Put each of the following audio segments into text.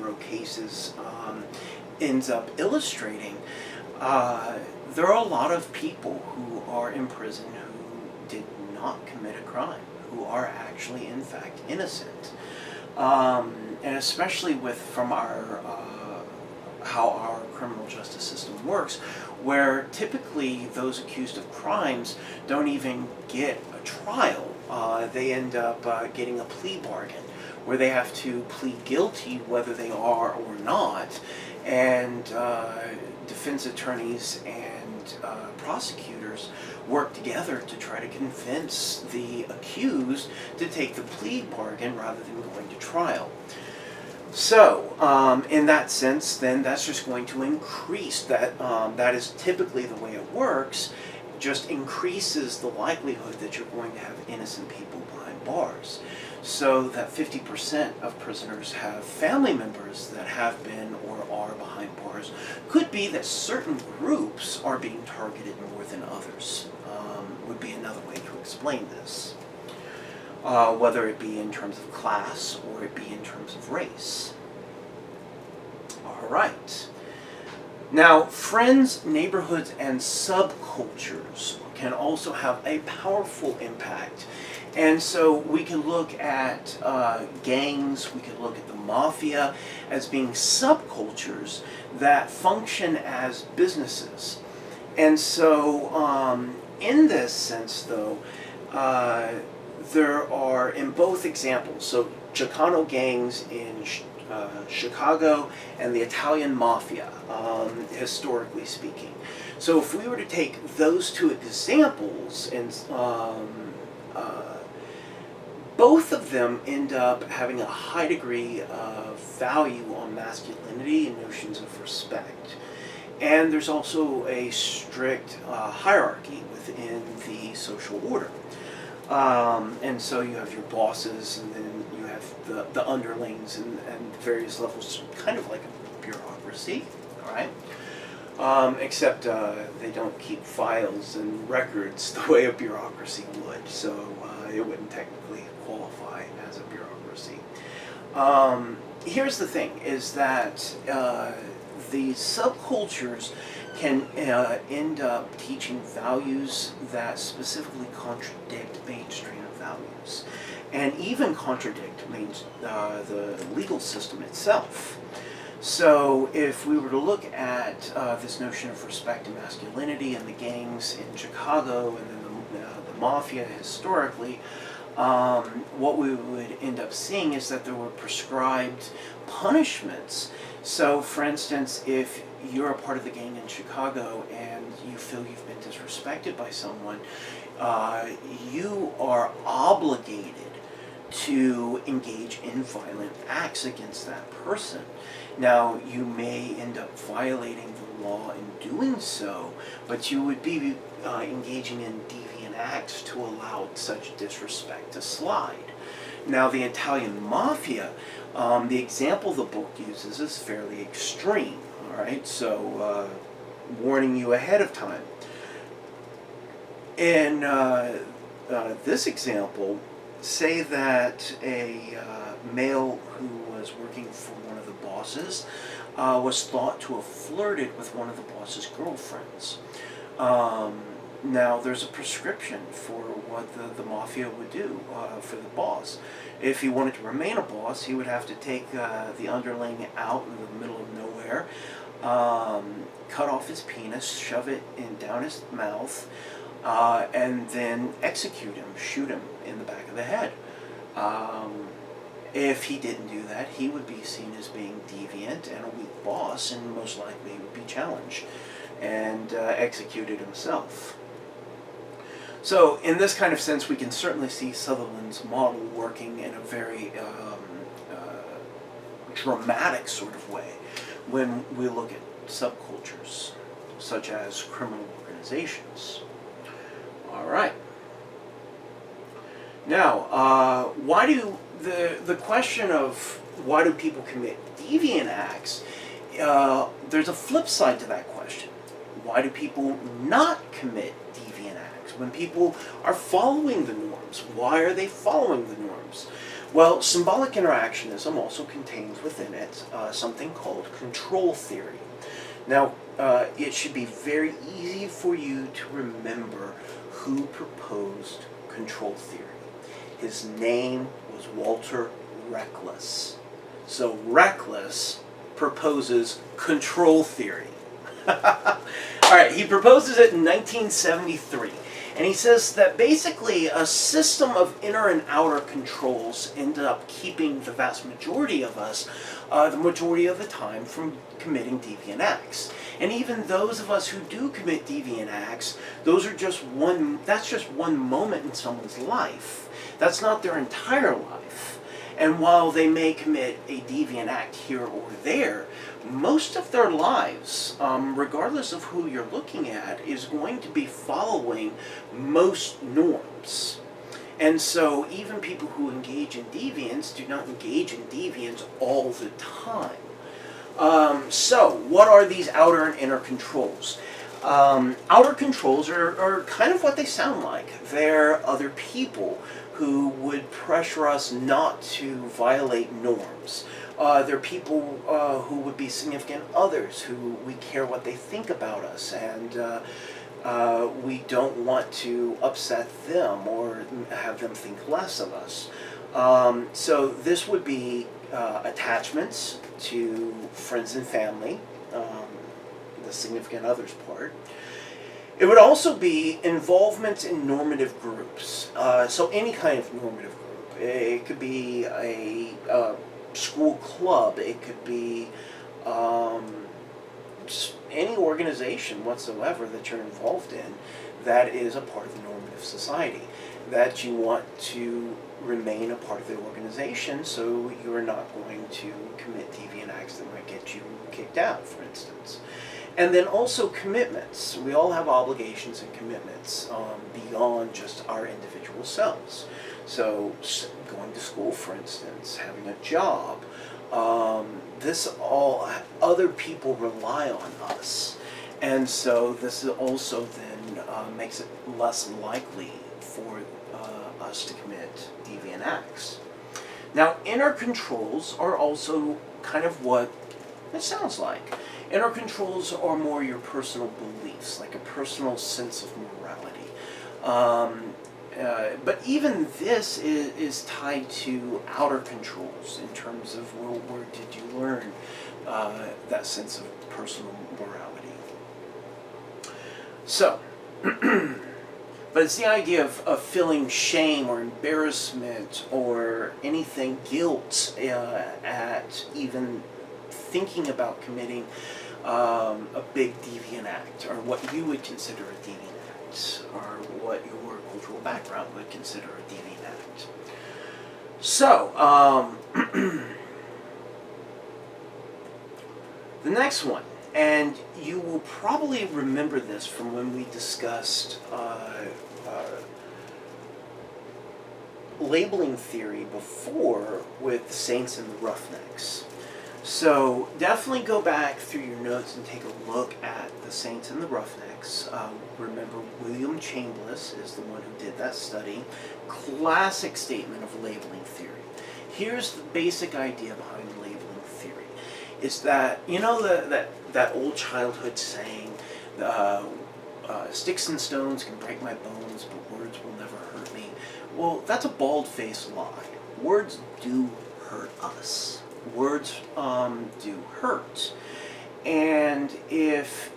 Row cases ends up illustrating, there are a lot of people who are in prison who did not commit a crime, who are actually, in fact, innocent. And especially from our how our criminal justice system works, where typically those accused of crimes don't even get a trial. They end up getting a plea bargain, where they have to plead guilty whether they are or not, and defense attorneys and prosecutors work together to try to convince the accused to take the plea bargain rather than going to trial. So, in that sense, then that's just going to increase that. That is typically the way it works. Just increases the likelihood that you're going to have innocent people behind bars. So that 50% of prisoners have family members that have been or are behind bars. Could be that certain groups are being targeted more than others. Would be another way to explain this. Whether it be in terms of class or it be in terms of race. All right. Now, friends, neighborhoods, and subcultures can also have a powerful impact. And so we can look at gangs, we could look at the mafia as being subcultures that function as businesses. And so in this sense, though, there are, in both examples, so Chicano gangs in Chicago and the Italian mafia, historically speaking. So if we were to take those two examples, and both of them end up having a high degree of value on masculinity and notions of respect. And there's also a strict hierarchy within the social order. And so you have your bosses, and then you have the underlings and various levels, kind of like a bureaucracy, all right? Except they don't keep files and records the way a bureaucracy would, so it wouldn't technically qualify as a bureaucracy. Here's the thing, is that the subcultures can end up teaching values that specifically contradict mainstream values, and even contradict the legal system itself. So if we were to look at this notion of respect and masculinity and the gangs in Chicago and then the mafia historically, what we would end up seeing is that there were prescribed punishments. So, for instance, if you're a part of the gang in Chicago and you feel you've been disrespected by someone, you are obligated to engage in violent acts against that person. Now, you may end up violating the law in doing so, but you would be engaging in deviant acts to allow such disrespect to slide. Now, the Italian mafia, the example the book uses is fairly extreme, all right? So, warning you ahead of time. In this example, say that a male who was working for one of the bosses was thought to have flirted with one of the boss's girlfriends. Now, there's a prescription for what the mafia would do for the boss. If he wanted to remain a boss, he would have to take the underling out in the middle of nowhere, cut off his penis, shove it down his mouth, and then execute him, shoot him in the back of the head. If he didn't do that, he would be seen as being deviant and a weak boss, and most likely would be challenged and executed himself. So, in this kind of sense, we can certainly see Sutherland's model working in a very dramatic sort of way when we look at subcultures, such as criminal organizations. All right. Now, why do the question of why do people commit deviant acts? There's a flip side to that question. Why do people not commit deviant acts? When people are following the norms, why are they following the norms? Well, symbolic interactionism also contains within it something called control theory. Now, it should be very easy for you to remember who proposed control theory. His name was Walter Reckless. So Reckless proposes control theory. All right, he proposes it in 1973. And he says that basically a system of inner and outer controls ended up keeping the vast majority of us, the majority of the time, from committing deviant acts. And even those of us who do commit deviant acts, that's just one moment in someone's life. That's not their entire life. And while they may commit a deviant act here or there, most of their lives, regardless of who you're looking at, is going to be following most norms. And so even people who engage in deviance do not engage in deviance all the time. So what are these outer and inner controls? Outer controls are kind of what they sound like. They're other people who would pressure us not to violate norms. They're people who would be significant others who we care what they think about us, and we don't want to upset them or have them think less of us. So this would be attachments to friends and family, the significant others part. It would also be involvement in normative groups. So any kind of normative group. It could be a school club. It could be just any organization whatsoever that you're involved in that is a part of the normative society. That you want to remain a part of the organization, so you're not going to commit deviant acts that might get you kicked out, for instance. And then also commitments. We all have obligations and commitments beyond just our individual selves. So going to school, for instance, having a job, this all, other people rely on us. And so this also then makes it less likely for us to commit deviant acts. Now, inner controls are also kind of what it sounds like. Inner controls are more your personal beliefs, like a personal sense of morality. But even this is tied to outer controls in terms of, well, where did you learn that sense of personal morality? So, but it's the idea of feeling shame or embarrassment or anything, guilt at even thinking about committing a big deviant act, or what you would consider a deviant act, or what your cultural background would consider a deviant act. So, the next one, and you will probably remember this from when we discussed labeling theory before with the Saints and the Roughnecks. So definitely go back through your notes and take a look at the Saints and the Roughnecks. Remember, William Chambliss is the one who did that study. Classic statement of labeling theory. Here's the basic idea behind labeling theory. Is that, you know, that old childhood saying, sticks and stones can break my bones, but words will never hurt me. Well, that's a bald-faced lie. Words do hurt us. Words do hurt. And if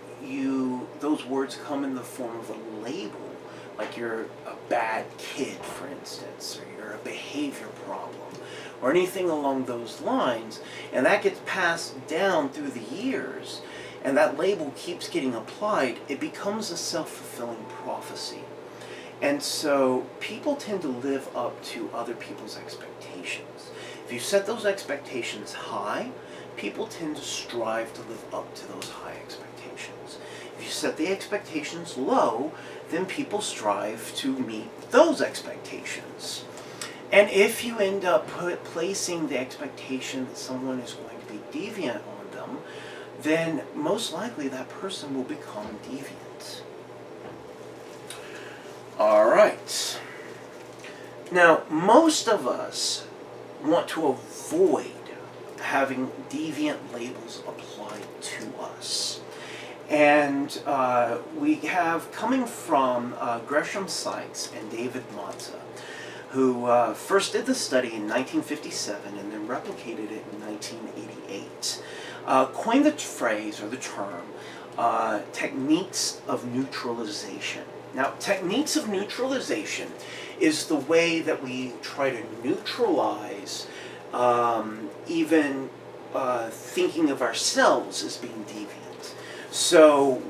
those words come in the form of a label, like you're a bad kid, for instance, or you're a behavior problem, or anything along those lines, and that gets passed down through the years, and that label keeps getting applied, it becomes a self-fulfilling prophecy. And so people tend to live up to other people's expectations. If you set those expectations high, people tend to strive to live up to those high expectations. If you set the expectations low, then people strive to meet those expectations. And if you end up placing the expectation that someone is going to be deviant on them, then most likely that person will become deviant. All right. Now, most of us want to avoid having deviant labels applied to us. And we have, coming from Gresham Sykes and David Matza, who first did the study in 1957 and then replicated it in 1988, coined the phrase or the term techniques of neutralization. Now, techniques of neutralization is the way that we try to neutralize even thinking of ourselves as being deviant. So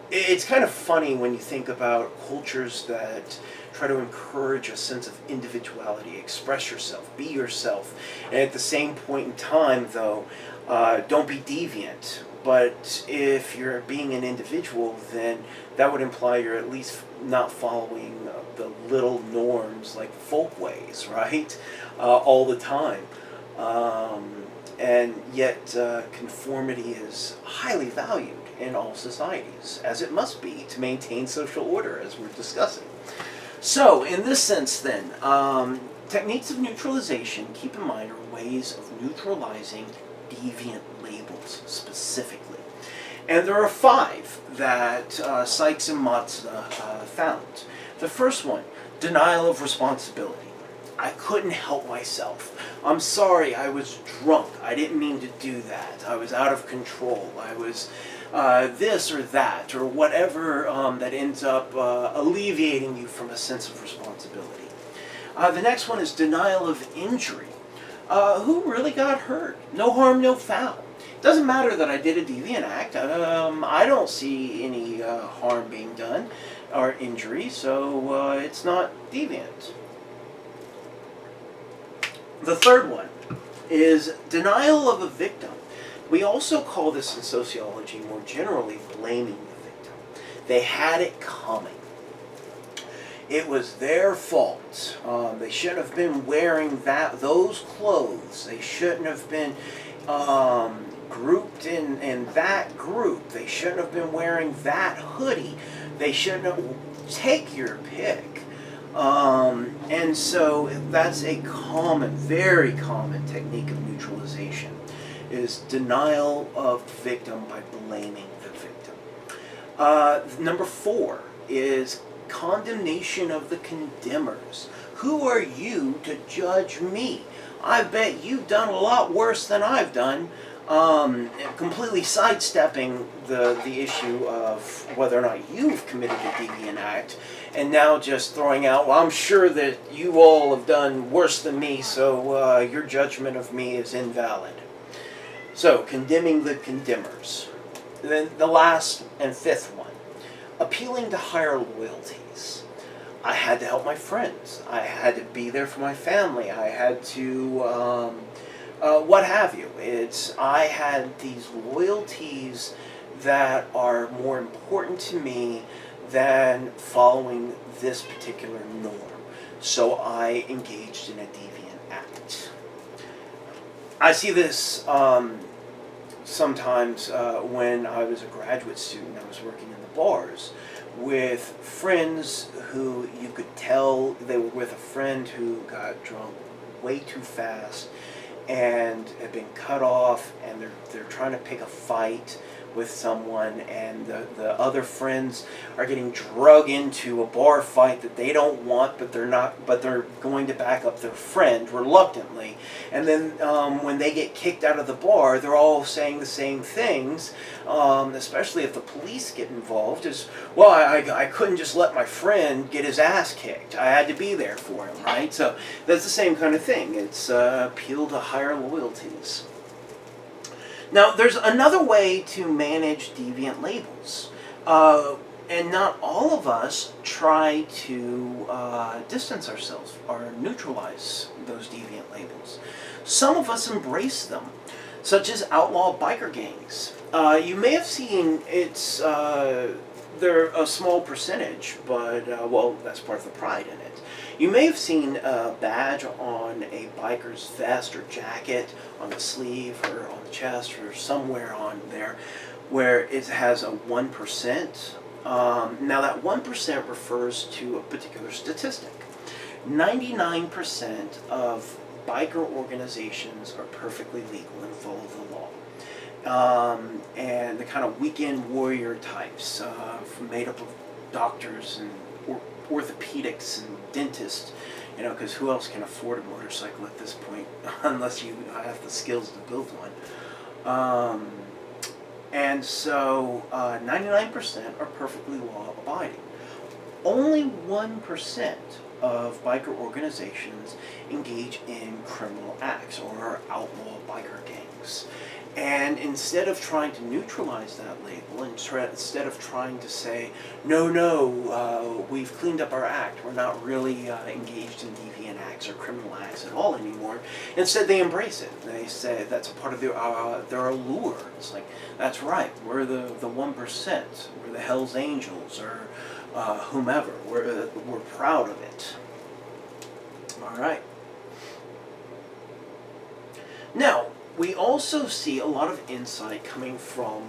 it's kind of funny when you think about cultures that try to encourage a sense of individuality, express yourself, be yourself, and at the same point in time, though, don't be deviant. But if you're being an individual, then that would imply you're at least not following the little norms like folkways, right? All the time. And yet conformity is highly valued in all societies, as it must be to maintain social order, as we're discussing. So, in this sense then, techniques of neutralization, keep in mind, are ways of neutralizing deviant labels specifically. And there are 5 that Sykes and Matza found. The first one, denial of responsibility. I couldn't help myself. I'm sorry, I was drunk. I didn't mean to do that. I was out of control. I was this or that, or whatever that ends up alleviating you from a sense of responsibility. The next one is denial of injury. Who really got hurt? No harm, no foul. Doesn't matter that I did a deviant act. I don't see any harm being done or injury, so it's not deviant. The third one is denial of a victim. We also call this in sociology more generally blaming the victim. They had it coming. It was their fault. They shouldn't have been wearing those clothes. They shouldn't have been grouped in that group. They shouldn't have been wearing that hoodie. They shouldn't have. Take your pick. And so that's a common, very common technique of neutralization, is denial of the victim by blaming the victim. Number 4 is condemnation of the condemners. Who are you to judge me? I bet you've done a lot worse than I've done. Completely sidestepping the issue of whether or not you've committed a deviant act, and now just throwing out, well, I'm sure that you all have done worse than me, so your judgment of me is invalid. So, condemning the condemners. Then the last and 5th one, appealing to higher loyalties. I had to help my friends. I had to be there for my family. I had to what have you. I had these loyalties that are more important to me than following this particular norm. So I engaged in a deviant act. I see this sometimes when I was a graduate student. I was working in the bars with friends who you could tell they were with a friend who got drunk way too fast and have been cut off, and they're trying to pick a fight with someone, and the other friends are getting drug into a bar fight that they don't want, but they're going to back up their friend reluctantly. And then when they get kicked out of the bar, they're all saying the same things, especially if the police get involved, is, well, I couldn't just let my friend get his ass kicked. I had to be there for him, right? So that's the same kind of thing. It's appeal to higher loyalties. Now, there's another way to manage deviant labels, and not all of us try to distance ourselves or neutralize those deviant labels. Some of us embrace them, such as outlaw biker gangs. You may have seen they're a small percentage, but, well, that's part of the pride in it. You may have seen a badge on a biker's vest or jacket, on the sleeve or on the chest or somewhere on there, where it has a 1%. Now that 1% refers to a particular statistic. 99% of biker organizations are perfectly legal and follow the law. And the kind of weekend warrior types made up of doctors and orthopedics and dentists, you know, because who else can afford a motorcycle at this point unless you have the skills to build one. And so 99% are perfectly law-abiding. Only 1% of biker organizations engage in criminal acts or outlaw biker gangs. And instead of trying to neutralize that label, instead of trying to say, no, we've cleaned up our act, we're not really engaged in deviant acts or criminal acts at all anymore, instead they embrace it. They say that's a part of their allure. It's like, that's right, we're the 1%, we're the Hells Angels, or whomever. We're proud of it. All right. Now, we also see a lot of insight coming from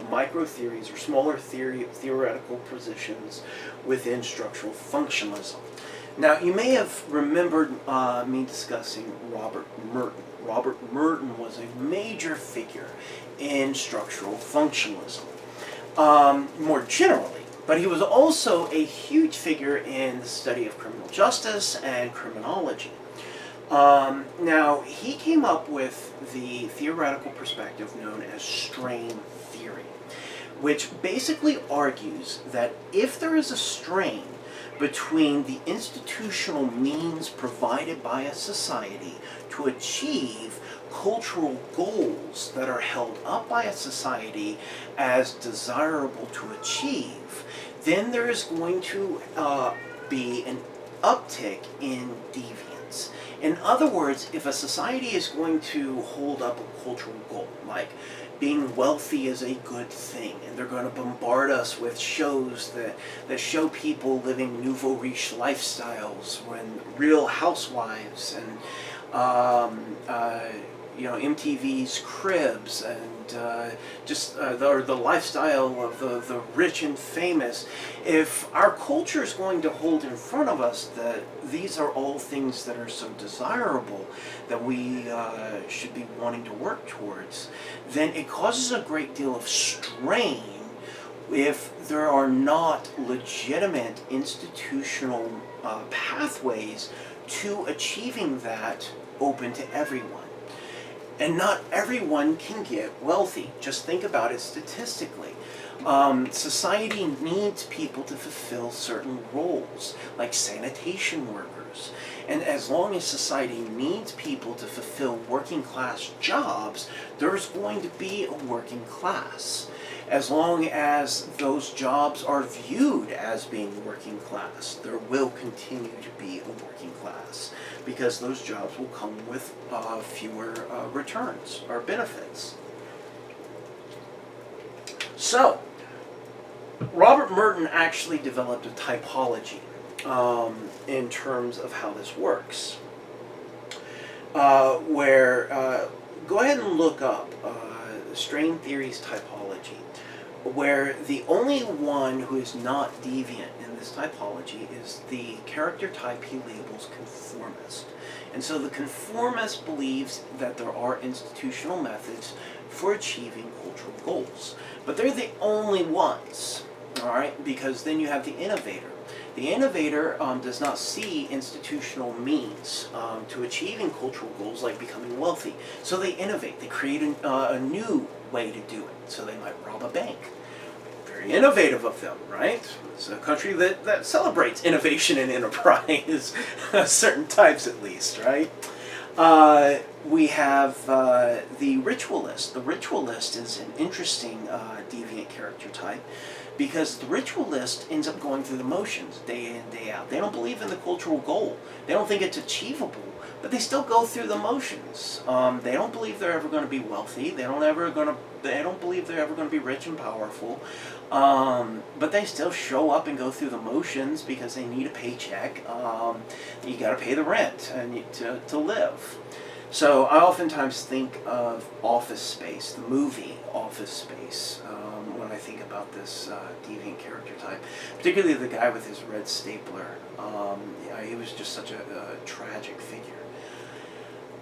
micro-theories or smaller theoretical positions within structural functionalism. Now, you may have remembered me discussing Robert Merton. Robert Merton was a major figure in structural functionalism, more generally. But he was also a huge figure in the study of criminal justice and criminology. Now, he came up with the theoretical perspective known as strain theory, which basically argues that if there is a strain between the institutional means provided by a society to achieve cultural goals that are held up by a society as desirable to achieve, then there is going to be an uptick in deviance. In other words, if a society is going to hold up a cultural goal, like being wealthy is a good thing, and they're going to bombard us with shows that show people living nouveau riche lifestyles, when Real Housewives and MTV's Cribs and the lifestyle of the rich and famous. If our culture is going to hold in front of us that these are all things that are so desirable that we should be wanting to work towards, then it causes a great deal of strain if there are not legitimate institutional pathways to achieving that open to everyone. And not everyone can get wealthy. Just think about it statistically. Society needs people to fulfill certain roles, like sanitation workers. And as long as society needs people to fulfill working class jobs, there's going to be a working class. As long as those jobs are viewed as being working class, there will continue to be a working class, because those jobs will come with fewer returns or benefits. So, Robert Merton actually developed a typology in terms of how this works, where go ahead and look up strain theory's typology, where the only one who is not deviant in this typology is the character type he labels conformist. And so the conformist believes that there are institutional methods for achieving cultural goals. But they're the only ones, all right? Because then you have the innovator. The innovator does not see institutional means to achieving cultural goals like becoming wealthy. So they innovate. They create a new way to do it. So they might rob a bank. Very innovative of them, right? It's a country that celebrates innovation and enterprise, certain types at least, right? We have the ritualist. The ritualist is an interesting deviant character type, because the ritualist ends up going through the motions day in, day out. They don't believe in the cultural goal. They don't think it's achievable, but they still go through the motions. They don't believe they're ever going to be wealthy. They don't believe they're ever going to be rich and powerful. But they still show up and go through the motions because they need a paycheck. You got to pay the rent and to live. So I oftentimes think of Office Space, the movie Office Space, when I think about this deviant character type, particularly the guy with his red stapler. He was just such a tragic figure.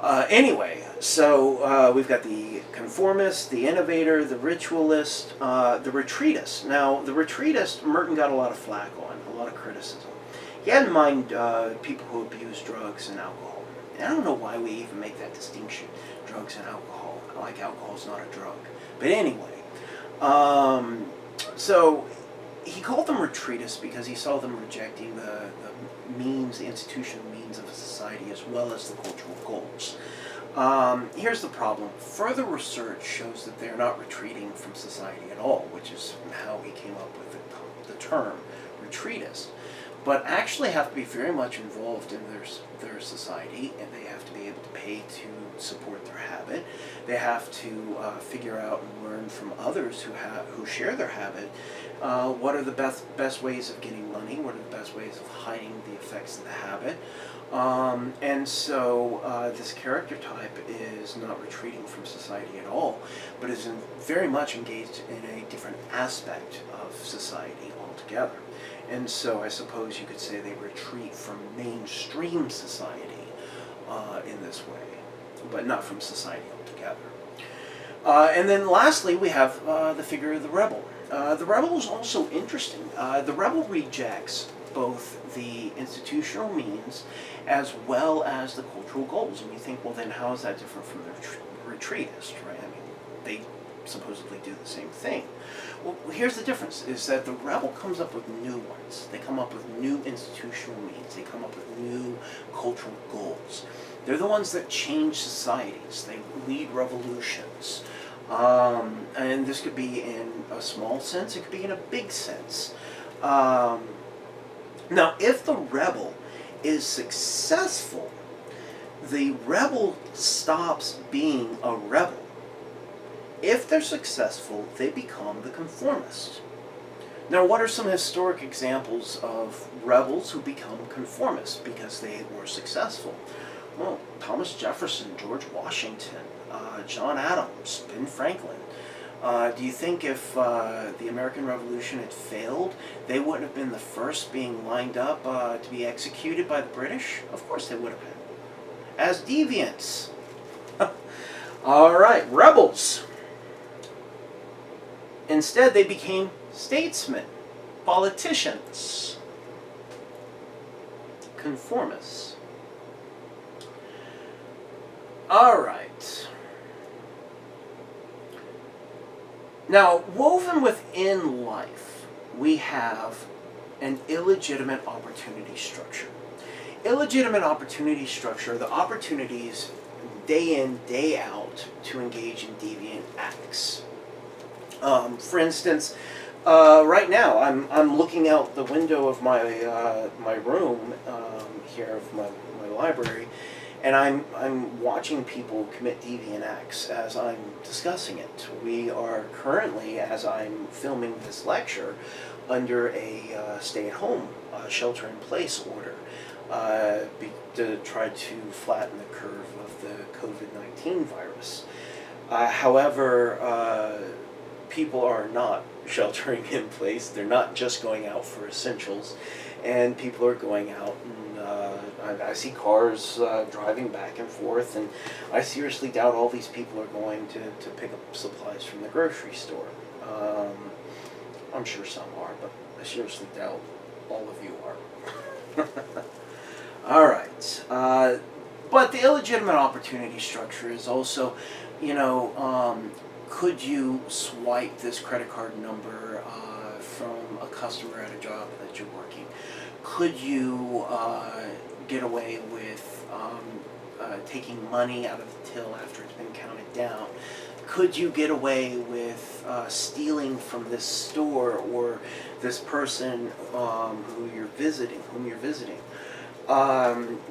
Anyway, so we've got the conformist, the innovator, the ritualist, the retreatist. Now, the retreatist, Merton got a lot of flack on, a lot of criticism. He had in mind people who abuse drugs and alcohol. And I don't know why we even make that distinction, drugs and alcohol. Like alcohol's not a drug. But anyway, so he called them retreatists because he saw them rejecting the means, the institutional means of a society as well as the cultural goals. Here's the problem. Further research shows that they're not retreating from society at all, which is how he came up with the term retreatist. But actually have to be very much involved in their society, and they have to be able to pay to support their habit. They have to figure out and learn from others who share their habit. What are the best ways of getting money? What are the best ways of hiding the effects of the habit? And so this character type is not retreating from society at all, but is very much engaged in a different aspect of society altogether. And so I suppose you could say they retreat from mainstream society in this way, but not from society altogether. And then lastly, we have the figure of the rebel. The rebel is also interesting. The rebel rejects both the institutional means as well as the cultural goals. And you think, well, then how is that different from the retreatist, right? I mean, they supposedly do the same thing. Well, here's the difference, is that the rebel comes up with new ones. They come up with new institutional means. They come up with new cultural goals. They're the ones that change societies. They lead revolutions. And this could be in a small sense. It could be in a big sense. Now, if the rebel is successful, the rebel stops being a rebel. If they're successful, they become the conformist. Now, what are some historic examples of rebels who become conformists because they were successful? Well, Thomas Jefferson, George Washington, John Adams, Ben Franklin. Do you think if the American Revolution had failed, they wouldn't have been the first being lined up to be executed by the British? Of course they would have been. As deviants. All right, rebels. Instead, they became statesmen, politicians, conformists. All right. Now, woven within life, we have an illegitimate opportunity structure. Illegitimate opportunity structure, the opportunities day in, day out to engage in deviant acts. For instance, right now I'm looking out the window of my room here of my library, and I'm watching people commit deviant acts as I'm discussing it. We are currently, as I'm filming this lecture, under a stay-at-home, shelter-in-place order to try to flatten the curve of the COVID-19 virus. However, people are not sheltering in place. They're not just going out for essentials, and people are going out, and I see cars driving back and forth, and I seriously doubt all these people are going to pick up supplies from the grocery store. I'm sure some are, but I seriously doubt all of you are. All right. But the illegitimate opportunity structure is also, could you swipe this credit card number from a customer at a job that you're working? Could you get away with taking money out of the till after it's been counted down? Could you get away with stealing from this store or this person whom you're visiting?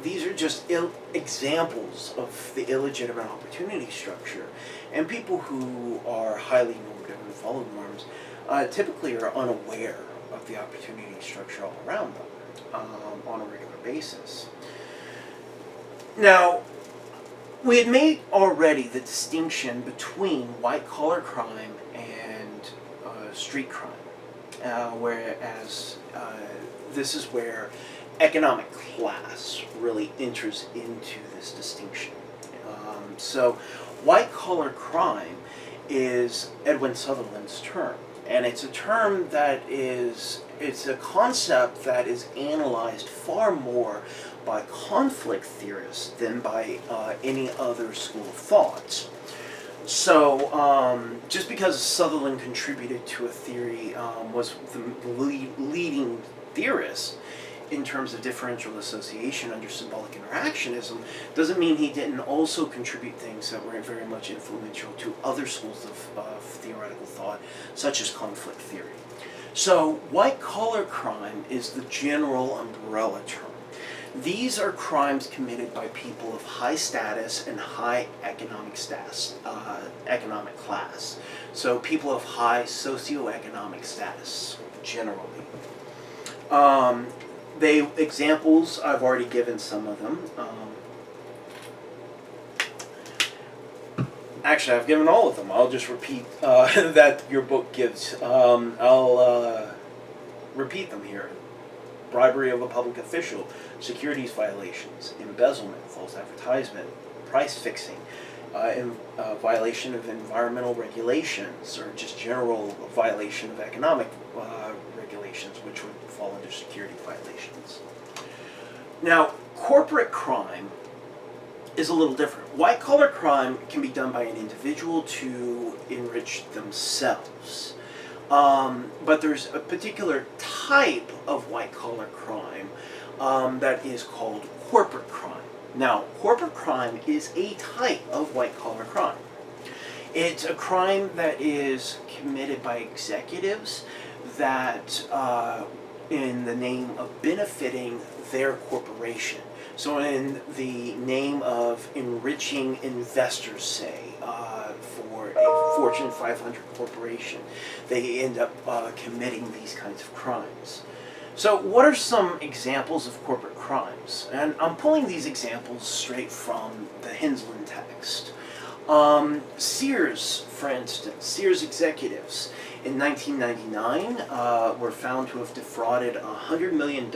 These are just examples of the illegitimate opportunity structure. And people who are highly normative and follow norms typically are unaware of the opportunity structure all around them on a regular basis. Now, we had made already the distinction between white-collar crime and street crime, whereas this is where economic class really enters into this distinction. So white-collar crime is Edwin Sutherland's term. And it's a term it's a concept that is analyzed far more by conflict theorists than by any other school of thought. So just because Sutherland contributed to a theory, was the leading theorist in terms of differential association under symbolic interactionism, doesn't mean he didn't also contribute things that were very much influential to other schools of theoretical thought, such as conflict theory. So white-collar crime is the general umbrella term. These are crimes committed by people of high status and high economic class. So people of high socioeconomic status, generally. Examples, I've already given some of them. Actually, I've given all of them. I'll just repeat that your book gives. I'll repeat them here. Bribery of a public official, securities violations, embezzlement, false advertisement, price fixing, violation of environmental regulations, or just general violation of economic regulations, which would fall under security violations. Now, corporate crime is a little different. White-collar crime can be done by an individual to enrich themselves. But there's a particular type of white-collar crime that is called corporate crime. Now, corporate crime is a type of white-collar crime. It's a crime that is committed by executives that, in the name of benefiting their corporation. So in the name of enriching investors, say, for a Fortune 500 corporation, they end up committing these kinds of crimes. So what are some examples of corporate crimes? And I'm pulling these examples straight from the Henslin text. Sears, for instance, Sears executives in 1999 were found to have defrauded $100 million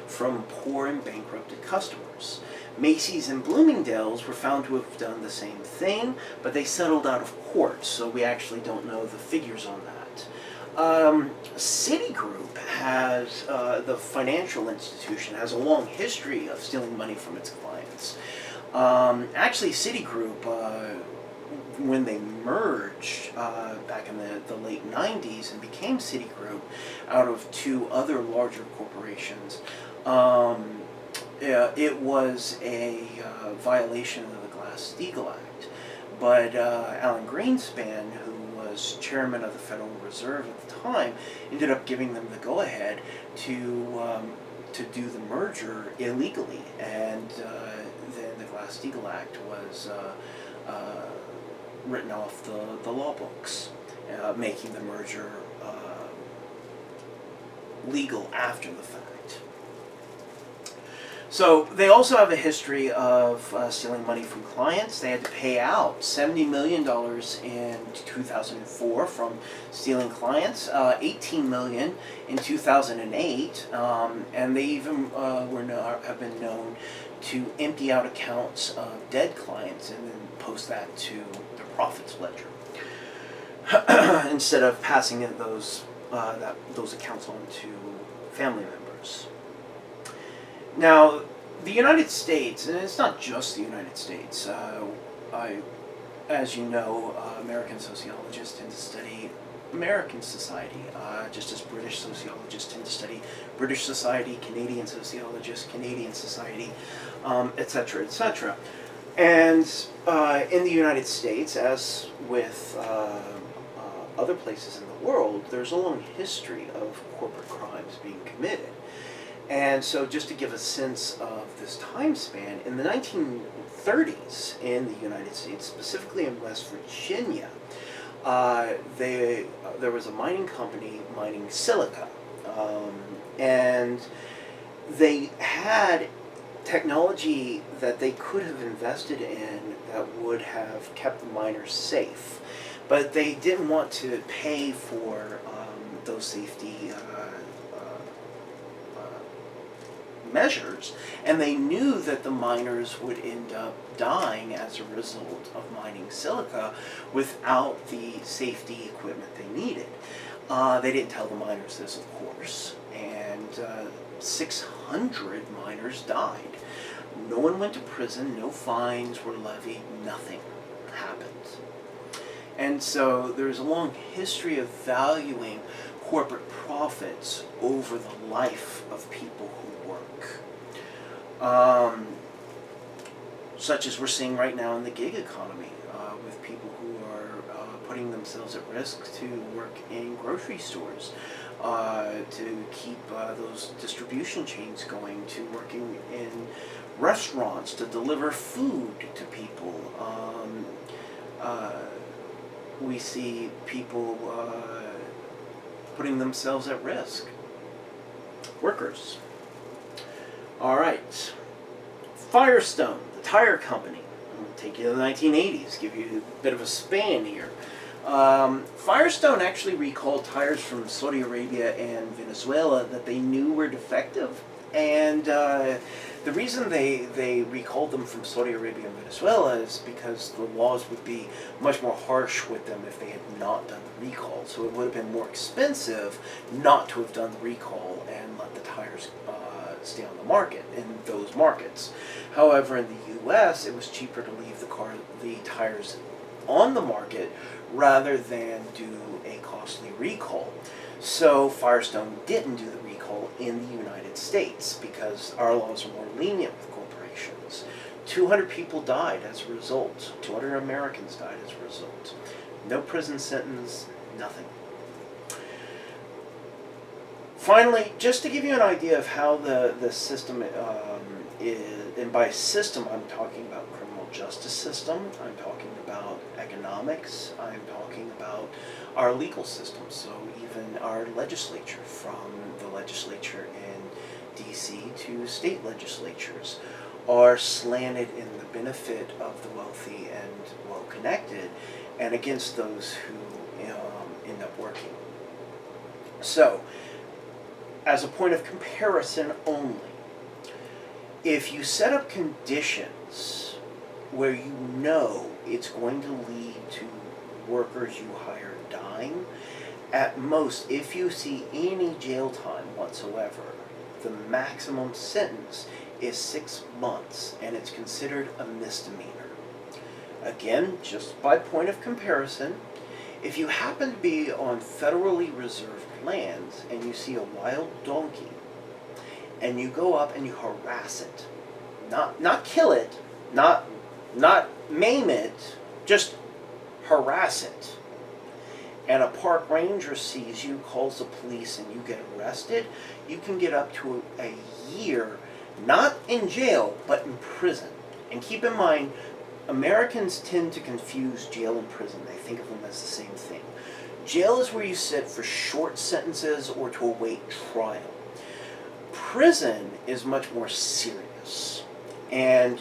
from poor and bankrupted customers. Macy's and Bloomingdale's were found to have done the same thing, but they settled out of court, so we actually don't know the figures on that. Citigroup has, the financial institution, has a long history of stealing money from its clients. Actually, Citigroup, when they merged back in the late 90s and became Citigroup out of two other larger corporations, it was a violation of the Glass-Steagall Act. But Alan Greenspan, who was chairman of the Federal Reserve at the time, ended up giving them the go-ahead to do the merger illegally, and then the Glass-Steagall Act was written off the law books, making the merger legal after the fact. So they also have a history of stealing money from clients. They had to pay out $70 million in 2004 from stealing clients, $18 million in 2008, and they even have been known to empty out accounts of dead clients and then post that to their profits ledger instead of passing those accounts on to family members. Now, the United States, and it's not just the United States, as you know, American sociologists tend to study American society, just as British sociologists tend to study British society, Canadian sociologists, Canadian society, etc., etc. And in the United States, as with other places in the world, there's a long history of corporate crimes being committed. And so just to give a sense of this time span, in the 1930s in the United States, specifically in West Virginia, there was a mining company mining silica. And they had technology that they could have invested in that would have kept the miners safe. But they didn't want to pay for those safety measures, and they knew that the miners would end up dying as a result of mining silica without the safety equipment they needed. They didn't tell the miners this, of course, and 600 miners died. No one went to prison, no fines were levied, nothing happened. And so there's a long history of valuing corporate profits over the life of people who work. Such as we're seeing right now in the gig economy, with people who are putting themselves at risk to work in grocery stores, to keep those distribution chains going, to working in restaurants, to deliver food to people. We see people putting themselves at risk. Workers. All right. Firestone, the tire company. I'll take you to the 1980s, give you a bit of a span here. Firestone actually recalled tires from Saudi Arabia and Venezuela that they knew were defective. And the reason they recalled them from Saudi Arabia and Venezuela is because the laws would be much more harsh with them if they had not done the recall. So it would have been more expensive not to have done the recall and let the tires stay on the market in those markets. However, in the U.S., it was cheaper to leave the tires on the market rather than do a costly recall. So Firestone didn't do the recall in the United States because our laws are more lenient with corporations. 200 people died as a result. 200 Americans died as a result. No prison sentence, nothing. Finally, just to give you an idea of how the system is, and by system I'm talking about criminal justice system, I'm talking about economics, I'm talking about our legal system, so even our legislature, from the legislature in D.C. to state legislatures, are slanted in the benefit of the wealthy and well-connected and against those who end up working. So, as a point of comparison only, if you set up conditions where you know it's going to lead to workers you hire dying, at most, if you see any jail time whatsoever, the maximum sentence is 6 months, and it's considered a misdemeanor. Again, just by point of comparison, if you happen to be on federally reserved lands and you see a wild donkey and you go up and you harass it, not kill it, not maim it, just harass it, and a park ranger sees you, calls the police, and you get arrested, you can get up to a year, not in jail, but in prison. And keep in mind, Americans tend to confuse jail and prison. They think of them as the same thing. Jail is where you sit for short sentences or to await trial. Prison is much more serious, and